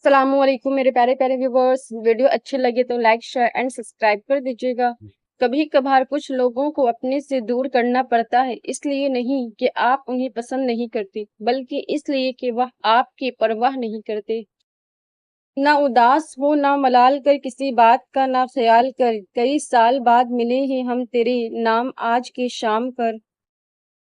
السلام علیکم میرے پیارے پیارے ویورز، ویڈیو اچھے لگے تو لائک شیئر اینڈ سبسکرائب کر دیجیے گا۔ کبھی کبھار کچھ لوگوں کو اپنے سے دور کرنا پڑتا ہے، اس لیے نہیں کہ آپ انہیں پسند نہیں کرتے، بلکہ اس لیے کہ وہ آپ کی پرواہ نہیں کرتے۔ نہ اداس ہو نہ ملال کر کسی بات کا نہ خیال کر، کئی سال بعد ملے ہیں ہم تیرے نام آج کے شام پر۔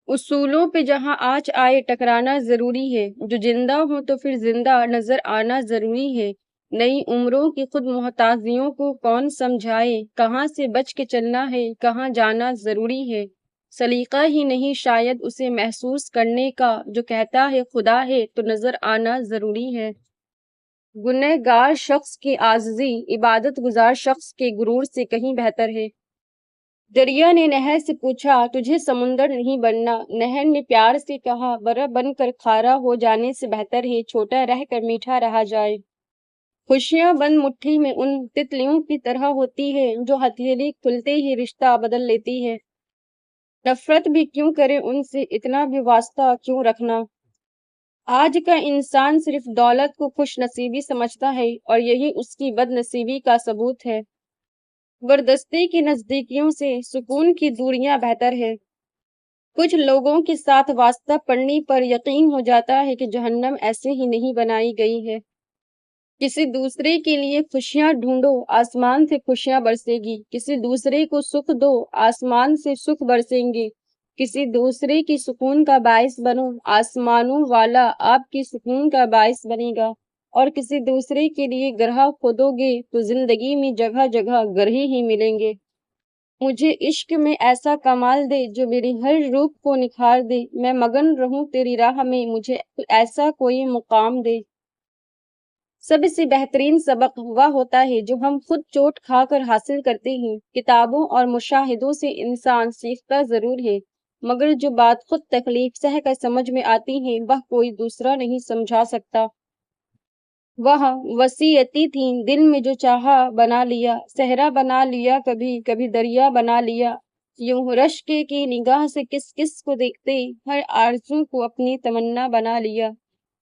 اصولوں پہ جہاں آج آئے ٹکرانا ضروری ہے، جو زندہ ہوں تو پھر زندہ نظر آنا ضروری ہے۔ نئی عمروں کی خود محتاجیوں کو کون سمجھائے، کہاں سے بچ کے چلنا ہے، کہاں جانا ضروری ہے۔ سلیقہ ہی نہیں شاید اسے محسوس کرنے کا، جو کہتا ہے خدا ہے تو نظر آنا ضروری ہے۔ گنہگار شخص کی عاجزی عبادت گزار شخص کے غرور سے کہیں بہتر ہے۔ دریا نے نہر سے پوچھا تجھے سمندر نہیں بننا، نہر نے پیار سے کہا برا بن کر کھارا ہو جانے سے بہتر ہے چھوٹا رہ کر میٹھا رہا جائے۔ خوشیاں بند مٹھی میں ان تتلیوں کی طرح ہوتی ہے جو ہتھیلی کھلتے ہی رشتہ بدل لیتی ہے۔ نفرت بھی کیوں کرے ان سے، اتنا بھی واسطہ کیوں رکھنا۔ آج کا انسان صرف دولت کو خوش نصیبی سمجھتا ہے اور یہی اس کی بد نصیبی کا ثبوت ہے۔ زبردستی کی نزدیکیوں سے سکون کی دوریاں بہتر ہے۔ کچھ لوگوں کے ساتھ واسطہ پڑنے پر یقین ہو جاتا ہے کہ جہنم ایسے ہی نہیں بنائی گئی ہے۔ کسی دوسرے کے لیے خوشیاں ڈھونڈو، آسمان سے خوشیاں برسے گی۔ کسی دوسرے کو سکھ دو، آسمان سے سکھ برسیں گے۔ کسی دوسرے کی سکون کا باعث بنو، آسمانوں والا آپ کی سکون کا باعث بنے گا۔ اور کسی دوسرے کے لیے گرہ کھودو گے تو زندگی میں جگہ جگہ گرہے ہی ملیں گے۔ مجھے عشق میں ایسا کمال دے جو میری ہر روح کو نکھار دے، میں مگن رہوں تیری راہ میں، مجھے ایسا کوئی مقام دے۔ سب سے بہترین سبق وہ ہوتا ہے جو ہم خود چوٹ کھا کر حاصل کرتے ہیں۔ کتابوں اور مشاہدوں سے انسان سیکھتا ضرور ہے، مگر جو بات خود تکلیف سہ کر سمجھ میں آتی ہے وہ کوئی دوسرا نہیں سمجھا سکتا۔ وہ وصیتیں تھیں دل میں جو چاہا بنا لیا، صحرا بنا لیا کبھی کبھی دریا بنا لیا۔ یوں رشک کی نگاہ سے کس کس کو دیکھتے، ہر آرزو کو اپنی تمنا بنا لیا۔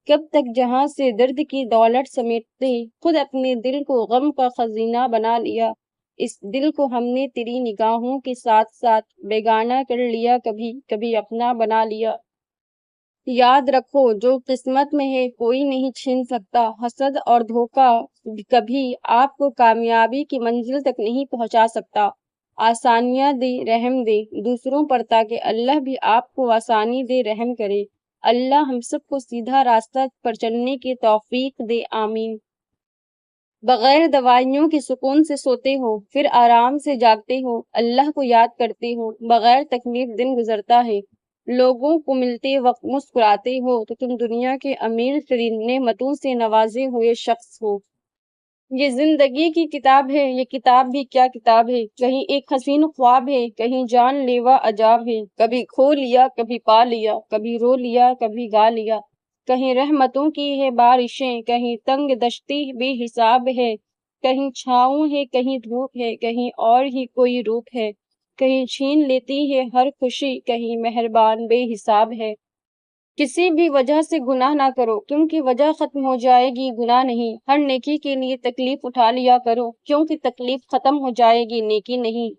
کب تک جہاں سے درد کی دولت سمیٹتے، خود اپنے دل کو غم کا خزینہ بنا لیا۔ اس دل کو ہم نے تیری نگاہوں کے ساتھ ساتھ بیگانہ کر لیا، کبھی کبھی اپنا بنا لیا۔ یاد رکھو جو قسمت میں ہے کوئی نہیں چھین سکتا، حسد اور دھوکہ کبھی آپ کو کامیابی کی منزل تک نہیں پہنچا سکتا۔ آسانیاں دے، رحم دے دوسروں پر تاکہ اللہ بھی آپ کو آسانی دے، رحم کرے۔ اللہ ہم سب کو سیدھا راستہ پر چلنے کی توفیق دے، آمین۔ بغیر دوائیوں کے سکون سے سوتے ہو، پھر آرام سے جاگتے ہو، اللہ کو یاد کرتے ہو، بغیر تکلیف دن گزرتا ہے۔ لوگوں کو ملتے وقت مسکراتے ہو تو تم دنیا کے امیر ترین نعمتوں سے نوازے ہوئے شخص ہو۔ یہ زندگی کی کتاب ہے، یہ کتاب بھی کیا کتاب ہے، کہیں ایک حسین خواب ہے، کہیں جان لیوا عذاب ہے، کبھی کھو لیا کبھی پا لیا، کبھی رو لیا کبھی گا لیا۔ کہیں رحمتوں کی ہے بارشیں، کہیں تنگ دشتی بے حساب ہے، کہیں چھاؤں ہے کہیں دھوپ ہے، کہیں اور ہی کوئی روپ ہے، کہیں چھین لیتی ہے ہر خوشی، کہیں مہربان بے حساب ہے۔ کسی بھی وجہ سے گناہ نہ کرو، کیونکہ وجہ ختم ہو جائے گی گناہ نہیں۔ ہر نیکی کے لیے تکلیف اٹھا لیا کرو، کیونکہ تکلیف ختم ہو جائے گی نیکی نہیں۔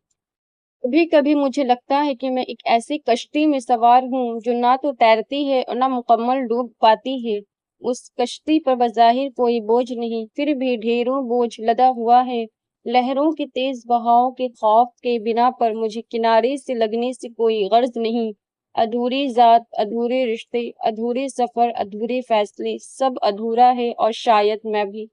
کبھی کبھی مجھے لگتا ہے کہ میں ایک ایسی کشتی میں سوار ہوں جو نہ تو تیرتی ہے اور نہ مکمل ڈوب پاتی ہے۔ اس کشتی پر بظاہر کوئی بوجھ نہیں، پھر بھی ڈھیروں بوجھ لدا ہوا ہے۔ لہروں کے تیز بہاؤ کے خوف کے بنا پر مجھے کنارے سے لگنے سے کوئی غرض نہیں۔ ادھوری ذات، ادھورے رشتے، ادھورے سفر، ادھورے فیصلے، سب ادھورا ہے اور شاید میں بھی۔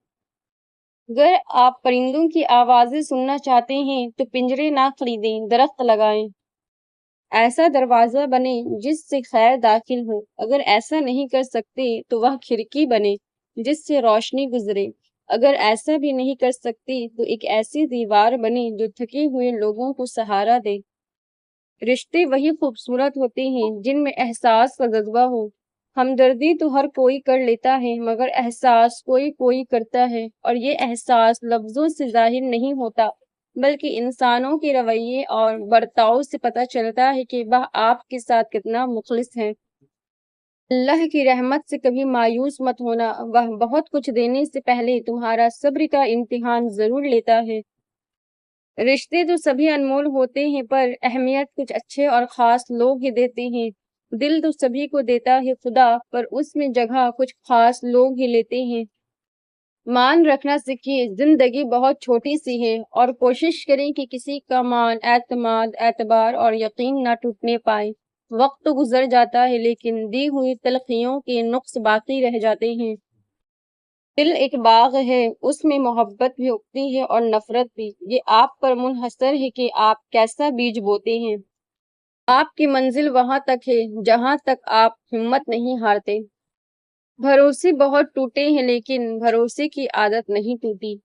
اگر آپ پرندوں کی آوازیں سننا چاہتے ہیں تو پنجرے نہ خریدیں، درخت لگائیں۔ ایسا دروازہ بنے جس سے خیر داخل ہو، اگر ایسا نہیں کر سکتے تو وہ کھڑکی بنے جس سے روشنی گزرے۔ اگر ایسا بھی نہیں کر سکتے تو ایک ایسی دیوار بنے جو تھکے ہوئے لوگوں کو سہارا دے۔ رشتے وہی خوبصورت ہوتے ہیں جن میں احساس کا جذبہ ہو۔ ہمدردی تو ہر کوئی کر لیتا ہے مگر احساس کوئی کوئی کرتا ہے، اور یہ احساس لفظوں سے ظاہر نہیں ہوتا بلکہ انسانوں کے رویے اور برتاؤ سے پتہ چلتا ہے کہ وہ آپ کے ساتھ کتنا مخلص ہے۔ اللہ کی رحمت سے کبھی مایوس مت ہونا، وہ بہت کچھ دینے سے پہلے تمہارا صبر کا امتحان ضرور لیتا ہے۔ رشتے تو سبھی انمول ہوتے ہیں، پر اہمیت کچھ اچھے اور خاص لوگ ہی دیتے ہیں۔ دل تو سبھی کو دیتا ہے خدا، پر اس میں جگہ کچھ خاص لوگ ہی لیتے ہیں۔ مان رکھنا سیکھیے، زندگی بہت چھوٹی سی ہے، اور کوشش کریں کہ کسی کا مان، اعتماد، اعتبار اور یقین نہ ٹوٹنے پائے۔ وقت تو گزر جاتا ہے، لیکن دی ہوئی تلخیوں کے نقص باقی رہ جاتے ہیں۔ دل ایک باغ ہے، اس میں محبت بھی اگتی ہے اور نفرت بھی۔ یہ آپ پر منحصر ہے کہ آپ کیسا بیج بوتے ہیں۔ آپ کی منزل وہاں تک ہے جہاں تک آپ ہمت نہیں ہارتے۔ بھروسے بہت ٹوٹے ہیں، لیکن بھروسے کی عادت نہیں ٹوٹی۔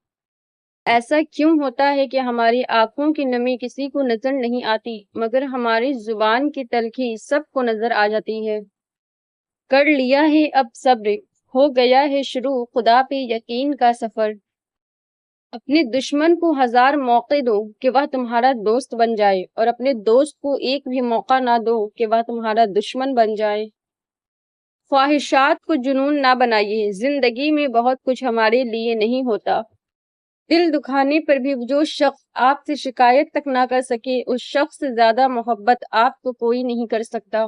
ایسا کیوں ہوتا ہے کہ ہماری آنکھوں کی نمی کسی کو نظر نہیں آتی، مگر ہماری زبان کی تلخی سب کو نظر آ جاتی ہے۔ کر لیا ہے اب صبر، ہو گیا ہے شروع خدا پہ یقین کا سفر۔ اپنے دشمن کو 1000 موقع دو کہ وہ تمہارا دوست بن جائے، اور اپنے دوست کو ایک بھی موقع نہ دو کہ وہ تمہارا دشمن بن جائے۔ خواہشات کو جنون نہ بنائیے، زندگی میں بہت کچھ ہمارے لیے نہیں ہوتا۔ دل دکھانے پر بھی جو شخص آپ سے شکایت تک نہ کر سکے، اس شخص سے زیادہ محبت آپ کو کوئی نہیں کر سکتا۔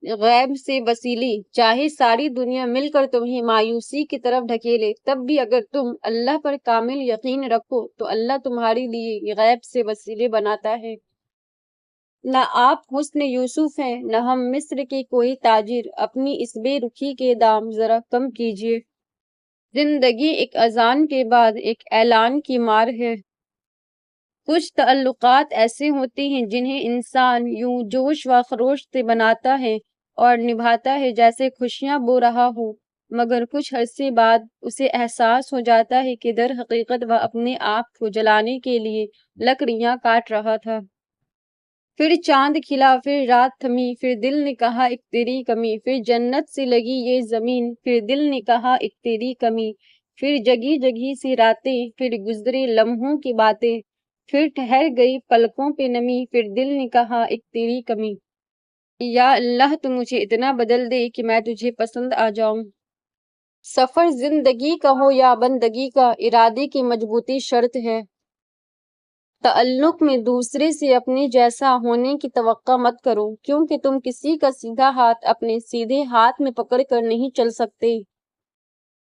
غیب سے وسیلی، چاہے ساری دنیا مل کر تمہیں مایوسی کی طرف ڈھکیلے، تب بھی اگر تم اللہ پر کامل یقین رکھو تو اللہ تمہارے لیے غیب سے وسیلے بناتا ہے۔ نہ آپ حسن یوسف ہیں، نہ ہم مصر کے کوئی تاجر، اپنی اس بے رخی کے دام ذرا کم کیجیے۔ زندگی ایک اذان کے بعد ایک اعلان کی مار ہے۔ کچھ تعلقات ایسے ہوتے ہیں جنہیں انسان یوں جوش و خروش سے بناتا ہے اور نبھاتا ہے جیسے خوشیاں بو رہا ہو، مگر کچھ عرصے بعد اسے احساس ہو جاتا ہے کہ در حقیقت وہ اپنے آپ کو جلانے کے لیے لکڑیاں کاٹ رہا تھا۔ پھر چاند کھلا، پھر رات تھمی، پھر دل نے کہا ایک تیری کمی، پھر جنت سے لگی یہ زمین، پھر دل نے کہا ایک تیری کمی، پھر جگی جگی سی راتیں، پھر گزرے لمحوں کی باتیں، پھر ٹھہر گئی پلکوں پہ نمی، پھر دل نے کہا ایک تیری کمی۔ یا اللہ تو مجھے اتنا بدل دے کہ میں تجھے پسند آ جاؤں۔ سفر زندگی کا ہو یا بندگی کا، ارادے کی مضبوطی شرط ہے۔ تعلق میں دوسرے سے اپنے جیسا ہونے کی توقع مت کرو، کیونکہ تم کسی کا سیدھا ہاتھ اپنے سیدھے ہاتھ میں پکڑ کر نہیں چل سکتے۔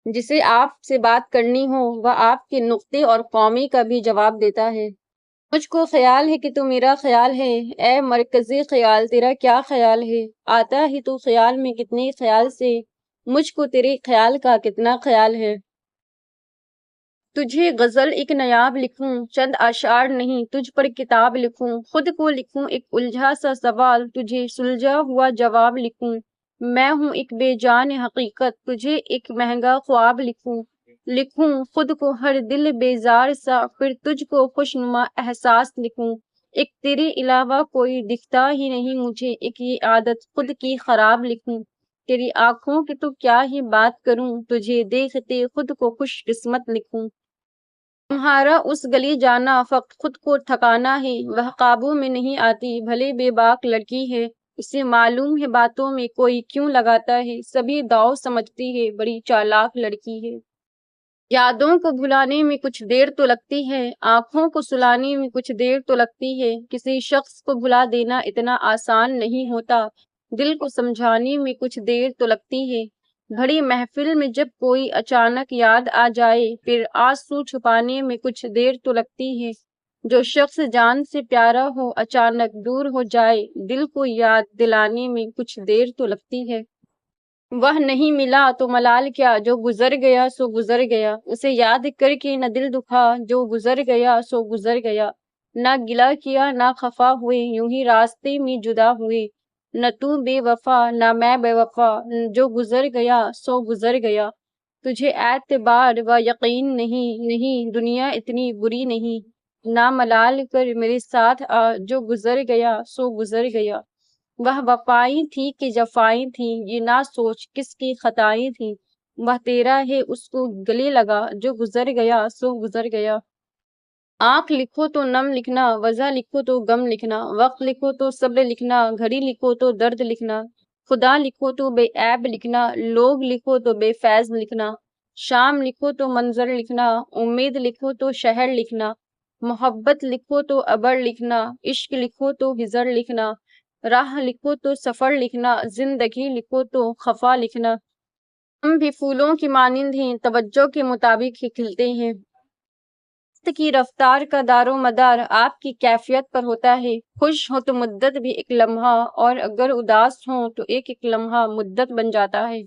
جسے آپ سے بات کرنی ہو وہ آپ کے نقطے اور قومی کا بھی جواب دیتا ہے۔ مجھ کو خیال ہے کہ تو میرا خیال ہے، اے مرکزی خیال تیرا کیا خیال ہے؟ آتا ہے تو خیال میں کتنے خیال سے، مجھ کو تیرے خیال کا کتنا خیال ہے۔ تجھے غزل ایک نایاب لکھوں، چند اشعار نہیں تجھ پر کتاب لکھوں، خود کو لکھوں ایک الجھا سا سوال، تجھے سلجھا ہوا جواب لکھوں۔ میں ہوں ایک بے جان حقیقت، تجھے ایک مہنگا خواب لکھوں۔ لکھوں خود کو ہر دل بیزار سا، پھر تجھ کو خوشنما احساس لکھوں۔ ایک تیرے علاوہ کوئی دکھتا ہی نہیں مجھے، ایک یہ عادت خود کی خراب لکھوں۔ تیری آنکھوں کی تو کیا ہی بات کروں، تجھے دیکھتے خود کو خوش قسمت لکھوں۔ تمہارا اس گلی جانا فقط خود کو ٹھکانا ہے، وہ قابو میں نہیں آتی بھلے بے باک لڑکی ہے، اسے معلوم ہے باتوں میں کوئی کیوں لگاتا ہے، سبھی داؤ سمجھتی ہے بڑی چالاک لڑکی ہے۔ یادوں کو بھلانے میں کچھ دیر تو لگتی ہے، آنکھوں کو سلانے میں کچھ دیر تو لگتی ہے، کسی شخص کو بھلا دینا اتنا آسان نہیں ہوتا، دل کو سمجھانے میں کچھ دیر تو لگتی ہے۔ بڑی محفل میں جب کوئی اچانک یاد آ جائے، پھر آنسو چھپانے میں کچھ دیر تو لگتی ہے۔ جو شخص جان سے پیارا ہو اچانک دور ہو جائے، دل کو یاد دلانے میں کچھ دیر تو لگتی ہے۔ وہ نہیں ملا تو ملال کیا، جو گزر گیا سو گزر گیا، اسے یاد کر کے نہ دل دکھا، جو گزر گیا سو گزر گیا۔ نہ گلہ کیا نہ خفا ہوئے، یوں ہی راستے میں جدا ہوئے، نہ تو بے وفا نہ میں بے وفا، جو گزر گیا سو گزر گیا۔ تجھے اعتبار و یقین نہیں، نہیں دنیا اتنی بری نہیں، نہ ملال کر میرے ساتھ آ، جو گزر گیا سو گزر گیا۔ وہ وفائیں تھی کہ جفائیں تھیں، یہ نہ سوچ کس کی خطائیں تھیں، وہ تیرا ہے اس کو گلے لگا، جو گزر گیا سو گزر گیا۔ آنکھ لکھو تو نم لکھنا، وجہ لکھو تو غم لکھنا، وقت لکھو تو صبر لکھنا، گھڑی لکھو تو درد لکھنا، خدا لکھو تو بے عیب لکھنا، لوگ لکھو تو بے فیض لکھنا، شام لکھو تو منظر لکھنا، امید لکھو تو شہر لکھنا، محبت لکھو تو ابر لکھنا، عشق لکھو تو ہجر لکھنا، راہ لکھو تو سفر لکھنا، زندگی لکھو تو خفا لکھنا۔ ہم بھی پھولوں کی مانند ہیں، توجہ کے مطابق ہی کھلتے ہیں۔ وقت کی رفتار کا دار و مدار آپ کی کیفیت پر ہوتا ہے۔ خوش ہو تو مدت بھی ایک لمحہ، اور اگر اداس ہوں تو ایک ایک لمحہ مدت بن جاتا ہے۔